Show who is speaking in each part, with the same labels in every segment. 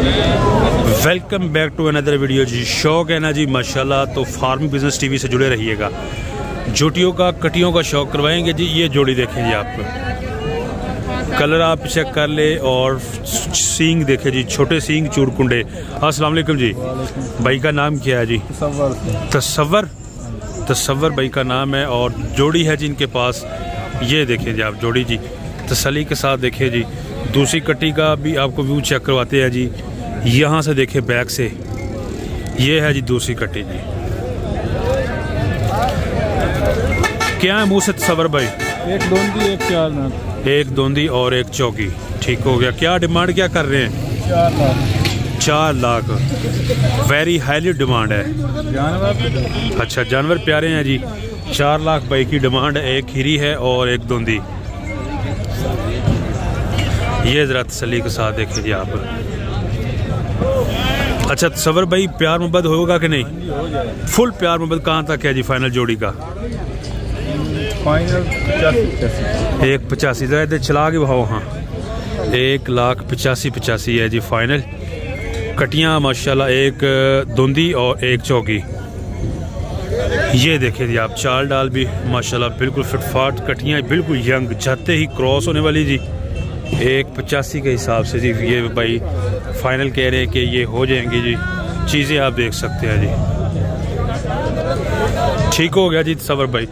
Speaker 1: Welcome back to another video जी। शौक है ना जी माशाल्लाह, तो फार्मिंग बिजनेस टीवी से जुड़े रहिएगा। जोटियों का कटियों का शौक करवाएंगे जी। ये जोड़ी देखें जी, आप कलर आप चेक कर ले और सींग देखे जी, छोटे सींग चूड़कुंडे। अस्सलाम वालेकुम जी। भाई का नाम क्या है जी? तसव्वर भाई का नाम है और जोड़ी है जी इनके पास। ये देखें जी आप जोड़ी जी, तसल्ली के साथ देखें जी। दूसरी कट्टी का भी आपको व्यू चेक करवाते हैं जी। यहाँ से देखें बैक से, ये है जी दूसरी कट्टी जी। क्या है मुँह से तसव्वर भाई?
Speaker 2: एक दोंदी एक चार दांत।
Speaker 1: एक दोंदी और एक चौकी। ठीक हो गया। क्या डिमांड क्या कर रहे हैं? 4 लाख। वेरी हाईली डिमांड है।
Speaker 2: जानवर
Speaker 1: अच्छा, जानवर प्यारे हैं जी। 4 लाख भाई की डिमांड है। एक खीरी है और एक दोंदी। ये ज़रा तसल्ली के साथ देखिए जी आप। अच्छा तसव्वर भाई, प्यार मोहब्बत होगा कि नहीं? फुल प्यार मोहब्बत कहाँ तक है जी फाइनल जोड़ी का?
Speaker 2: फाइनल
Speaker 1: 185। ज़रा इधर चला के भाव। हाँ, 1,85,85 है जी फाइनल। कटियाँ माशाल्लाह, एक दोंदी और एक चौकी। ये देखें जी आप, चाल डाल भी माशाल्लाह बिल्कुल फिटफाट कटियाँ, बिल्कुल यंग, जाते ही क्रॉस होने वाली जी। 185 के हिसाब से जी ये भाई फाइनल कह रहे हैं कि ये हो जाएंगी जी। चीज़ें आप देख सकते हैं जी। ठीक हो गया जी तसव्वर भाई।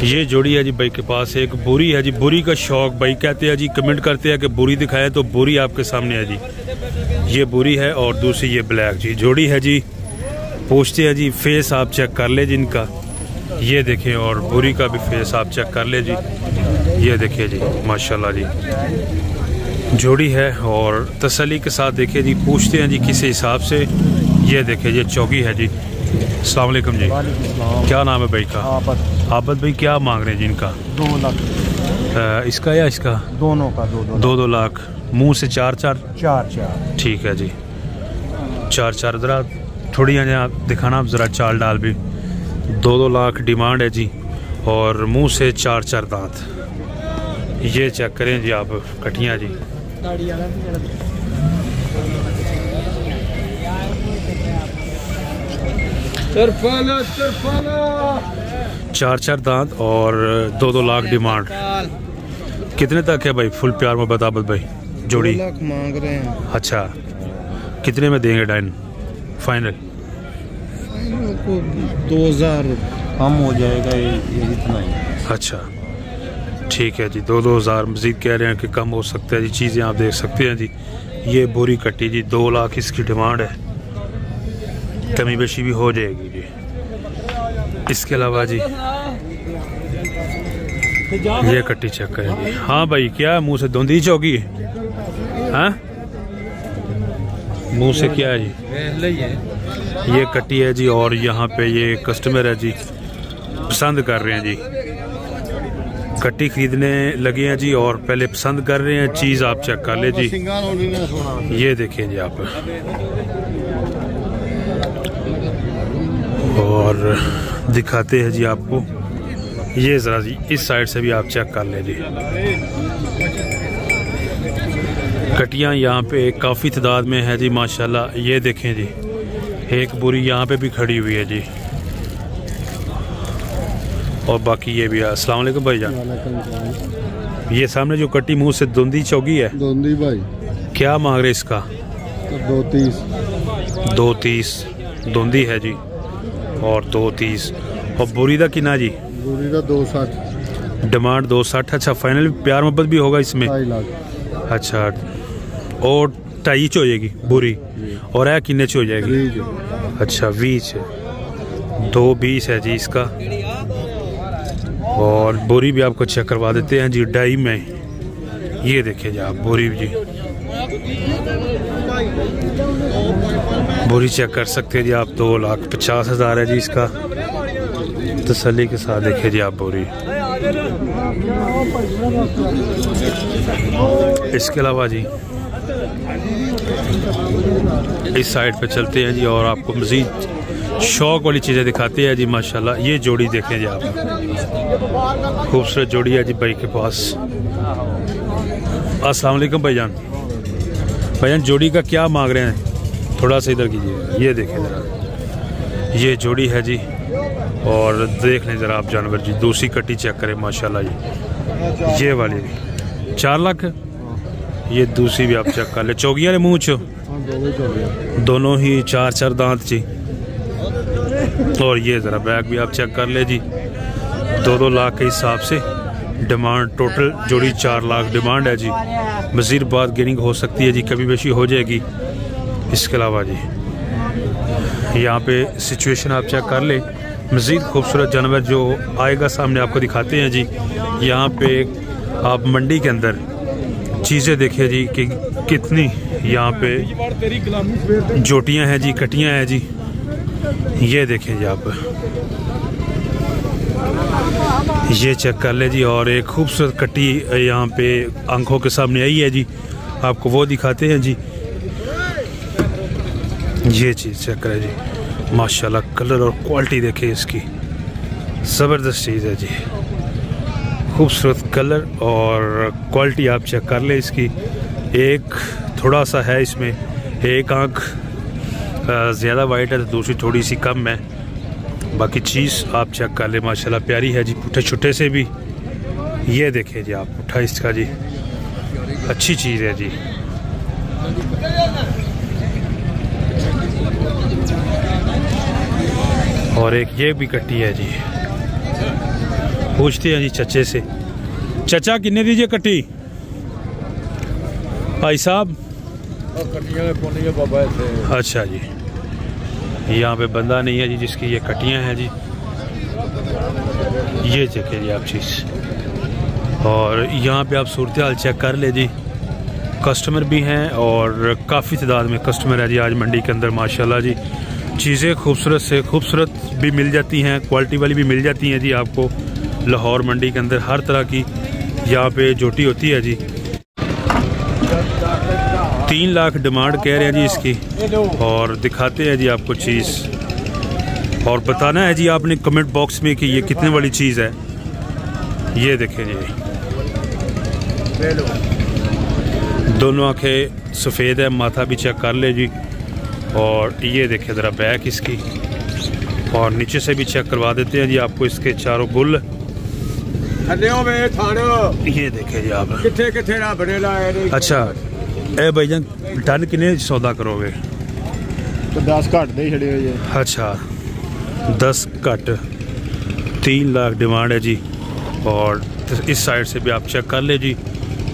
Speaker 1: ये जोड़ी है जी भाई के पास। एक बुरी है जी, बुरी का शौक भाई कहते हैं जी, कमेंट करते हैं कि बुरी दिखाए, तो बुरी आपके सामने है जी। ये बुरी है और दूसरी ये ब्लैक जी। जोड़ी है जी, पूछते हैं जी फेस आप चेक कर ले जिनका। ये देखें, और बुरी का भी फेस आप चेक कर ले जी। ये देखिए जी माशाल्लाह जी, जोड़ी है और तसल्ली के साथ देखिए जी। पूछते हैं जी किस हिसाब से। ये देखिए ये चौकी है जी। अस्सलाम वालेकुम जी। क्या नाम है भाई का? आबद भाई। क्या मांग रहे हैं जी इनका?
Speaker 2: 2 लाख।
Speaker 1: इसका या इसका?
Speaker 2: दोनों का 2
Speaker 1: लाख। मुंह से 4 ठीक है जी। 4 ज़रा थोड़ी आप दिखाना आप ज़रा चाल डाल भी। 2 लाख डिमांड है जी और मुंह से 4 दांत। ये चेक करें जी आप कटियाँ जी। 4 दांत और 2 लाख डिमांड। कितने तक है भाई फुल प्यार में बता भाई? जोड़ी
Speaker 2: 2 लाख मांग रहे हैं।
Speaker 1: अच्छा, कितने में देंगे डाइन फाइनल?
Speaker 2: 2000 कम हो जाएगा ये इतना ही।
Speaker 1: अच्छा ठीक है जी। 2,000 मज़ीद कह रहे हैं कि कम हो सकता है जी। चीज़ें आप देख सकते हैं जी। ये बोरी कट्टी जी, 2 लाख इसकी डिमांड है। कमी बेशी भी हो जाएगी जी। इसके अलावा जी ये कट्टी चेक करें जी। हाँ भाई, क्या मुंह से दोंदी चौकी है? हाँ, मुंह से क्या है जी? ये कट्टी है जी और यहाँ पे ये कस्टमर है जी, पसंद कर रहे हैं जी। कट्टी खरीदने लगे हैं जी और पहले पसंद कर रहे हैं। चीज़ आप चेक कर ले जी। ये देखिए जी आप, और दिखाते हैं जी आपको। ये ज़रा जी इस साइड से भी आप चेक कर ले जी। कटियाँ यहाँ पे काफ़ी तादाद में है जी माशाल्लाह। ये देखें जी, एक बुरी यहाँ पे भी खड़ी हुई है जी और बाकी ये भी है। अस्सलाम वालेकुम भाईजान। ये सामने जो कट्टी मुंह से दोंदी चौकी है,
Speaker 2: दोंदी भाई
Speaker 1: क्या मांग रहे इसका?
Speaker 2: 230
Speaker 1: दोंदी है जी और 230। और बुरी का किना जी?
Speaker 2: बुरी का 260
Speaker 1: डिमांड 260। अच्छा, फाइनल प्यार मोहब्बत भी होगा इसमें?
Speaker 2: 2.5 लाख। अच्छा,
Speaker 1: और 2.5 हो जाएगी बुरी, और है किन्ने च हो जाएगी? अच्छा 20। 220 है जी इसका। और बोरी भी आपको चेक करवा देते हैं जी 2.5 में। ये देखिए जी आप बोरी जी, बोरी चेक कर सकते हैं जी आप। 2,50,000 है जी इसका। तसल्ली के साथ देखिए जी आप बोरी। इसके अलावा जी इस साइड पे चलते हैं जी और आपको मज़ीद शौक वाली चीज़ें दिखाते हैं जी माशाल्लाह। ये जोड़ी देखें जी आप, खूबसूरत जोड़ी है जी भाई के पास। अस्सलाम वालेकुम भाईजान। भाईजान जोड़ी का क्या मांग रहे हैं, थोड़ा सा इधर कीजिए। ये देखें ज़रा, ये जोड़ी है जी। और देख लें ज़रा आप जानवर जी, दूसरी कट्टी चेक करें माशाल्लाह जी। ये वाली 4 लाख, ये दूसरी भी आप चेक कर ले। चौगिया ने मुँह चो दोनों ही 4-4 दांत जी। और ये ज़रा बैग भी आप चेक कर ले जी। 2-2 लाख के हिसाब से डिमांड, टोटल जोड़ी 4 लाख डिमांड है जी। मज़ीद बात गेनिंग हो सकती है जी, कभी बेशी हो जाएगी। इसके अलावा जी यहाँ पे सिचुएशन आप चेक कर ले। मज़ीद खूबसूरत जानवर जो आएगा सामने आपको दिखाते हैं जी। यहाँ पे आप मंडी के अंदर चीज़ें देखिए जी कि कितनी यहाँ पे जोटियाँ हैं जी, कटियाँ हैं जी। ये देखें जी आप, ये चेक कर ले जी। और एक खूबसूरत कट्टी यहाँ पे आंखों के सामने आई है जी, आपको वो दिखाते हैं जी। ये चीज़ चेक करें जी, माशाल्लाह कलर और क्वालिटी देखें इसकी, ज़बरदस्त चीज़ है जी। खूबसूरत कलर और क्वालिटी आप चेक कर ले इसकी। एक थोड़ा सा है इसमें, एक आँख ज़्यादा वाइट है तो दूसरी थोड़ी सी कम है। बाकी चीज़ आप चेक कर ले, माशाल्लाह प्यारी है जी। पुट्ठे छुट्टे से भी ये देखें जी आप, पुट्ठा इसका जी अच्छी चीज़ है जी। और एक ये भी कट्टी है जी। पूछते हैं जी चचे से, चचा कितने दीजिए कट्टी? भाई साहब अच्छा जी, यहाँ पे बंदा नहीं है जी जिसकी ये कटियाँ हैं जी। ये देखें जी आप चीज़। और यहाँ पे आप सूरत हाल चेक कर ले जी। कस्टमर भी हैं और काफ़ी तादाद में कस्टमर है जी आज मंडी के अंदर माशाल्लाह जी। चीज़ें खूबसूरत से खूबसूरत भी मिल जाती हैं, क्वालिटी वाली भी मिल जाती हैं जी। आपको लाहौर मंडी के अंदर हर तरह की यहाँ पे जोटी होती है जी। 3 लाख डिमांड कह रहे हैं जी इसकी। और दिखाते हैं जी आपको चीज़, और बताना है जी आपने कमेंट बॉक्स में कि ये कितने वाली चीज़ है। ये देखें जी, दोनों आंखें सफ़ेद है, माथा भी चेक कर ले जी। और ये देखें ज़रा बैक इसकी, और नीचे से भी चेक करवा देते हैं जी आपको इसके चारों गुल। ये देखें जी आप। अच्छा ए भाईजान, टन कितने सौदा करोगे?
Speaker 2: तो 10 घट दे छड़े हो।
Speaker 1: अच्छा 10 घट, 3 लाख डिमांड है जी। और इस साइड से भी आप चेक कर ले जी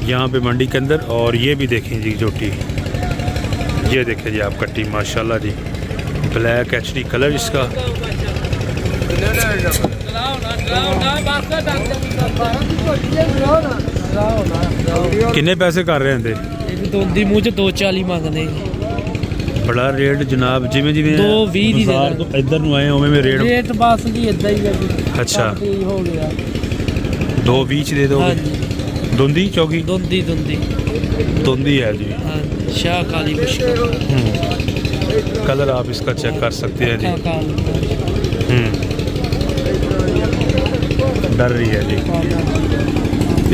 Speaker 1: यहाँ पे मंडी के अंदर। और ये भी देखें जी जोटी, ये देखें जी आप कट्टी माशाल्लाह जी। ब्लैक एचडी कलर इसका। कितने पैसे कर रहे हैं?
Speaker 3: दोंदी मुँह च 240 मंगने।
Speaker 1: बड़ा रेट जनाब, जिमें जिमें
Speaker 3: 220 दी दे
Speaker 1: इधर ਨੂੰ ਆਏ ਉਵੇਂ
Speaker 3: रेट बस जी इदा ही है जी।
Speaker 1: अच्छा
Speaker 3: हो गया
Speaker 1: 220 दे दो। दोंदी चौकी
Speaker 3: दोंदी
Speaker 1: दोंदी है जी।
Speaker 3: हां शाह काली मुश्किल।
Speaker 1: कलर आप इसका चेक कर सकते हैं जी। डर रही है जी।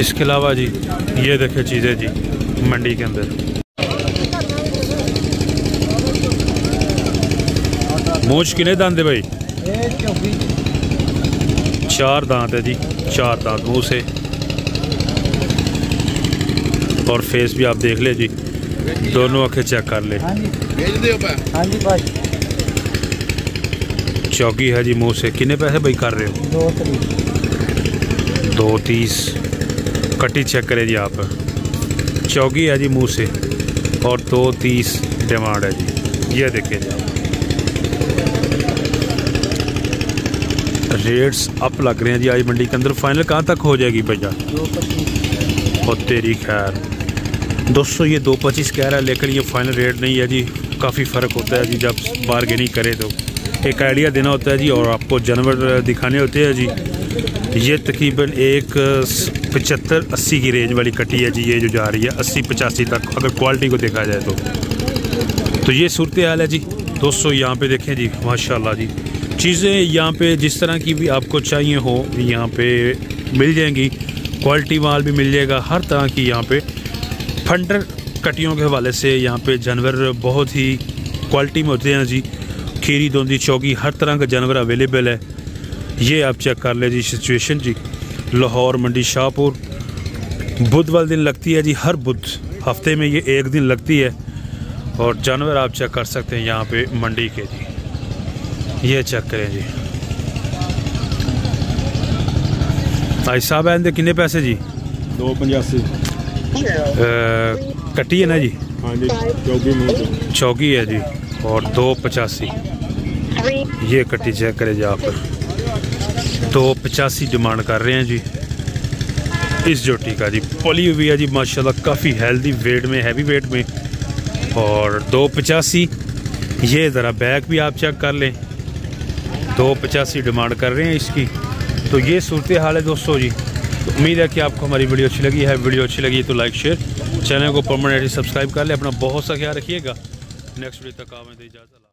Speaker 1: इसके अलावा जी ये देखे चीज़ें जी मंडी के अंदर। मूछ किने दांत है भाई? 4 दांत है जी, 4 दांत मुँह से। और फेस भी आप देख ले जी, दोनों आंखें चेक कर ले। चौकी है जी मुँह से। कितने पैसे भाई कर रहे हो? 230। कट्टी चेक करें जी आप। चौकी है जी मुँह से और 230 डिमांड है जी। ये देखिए जी आप, रेट्स अप लग रहे हैं जी आज मंडी के अंदर। फाइनल कहाँ तक हो जाएगी भैया? 225। और तेरी खैर दोस्तों, ये 225 कह रहा है, लेकिन ये फाइनल रेट नहीं है जी। काफ़ी फ़र्क होता है जी जब बारगेनिंग करे तो। एक आइडिया देना होता है जी और आपको जानवर दिखाने होते हैं जी। ये तकरीबन एक 75-80 की रेंज वाली कट्टी है जी, ये जो जा रही है 80-85 तक अगर क्वालिटी को देखा जाए तो ये सूरत हाल है जी दोस्तों। यहाँ पे देखें जी माशाल्लाह जी, चीज़ें यहाँ पे जिस तरह की भी आपको चाहिए हो यहाँ पे मिल जाएंगी। क्वालिटी माल भी मिल जाएगा हर तरह की। यहाँ पे फंडर कटियों के हवाले से यहाँ पे जानवर बहुत ही क्वालिटी में होते हैं जी। खीरी, दोंदी, चौकी, हर तरह का जानवर अवेलेबल है। ये आप चेक कर ले जी सिचुएशन जी। लाहौर मंडी शाहपुर, बुध वाले दिन लगती है जी, हर बुध हफ्ते में ये एक दिन लगती है। और जानवर आप चेक कर सकते हैं यहाँ पे मंडी के जी। ये चेक करें जी। भाई साहब आए कितने पैसे जी?
Speaker 2: 285।
Speaker 1: कटी है ना जी?
Speaker 2: हाँ जी, चौकी
Speaker 1: चौकी है जी। और 285 ये कटी चेक करें जी। आप 285 डिमांड कर रहे हैं जी इस जोटी का जी। पली हुई है जी माशाल्लाह, काफ़ी हेल्दी वेट में, हैवी वेट में। और 285 ये ज़रा बैक भी आप चेक कर लें। 285 डिमांड कर रहे हैं इसकी। तो ये सूरत हाल है दोस्तों जी। तो उम्मीद है कि आपको हमारी वीडियो अच्छी लगी है। वीडियो अच्छी लगी तो लाइक शेयर, चैनल को परमानेंटली सब्सक्राइब कर ले। अपना बहुत सा ख्याल रखिएगा। नेक्स्ट वीडियो तक आवें दे इजाज़त।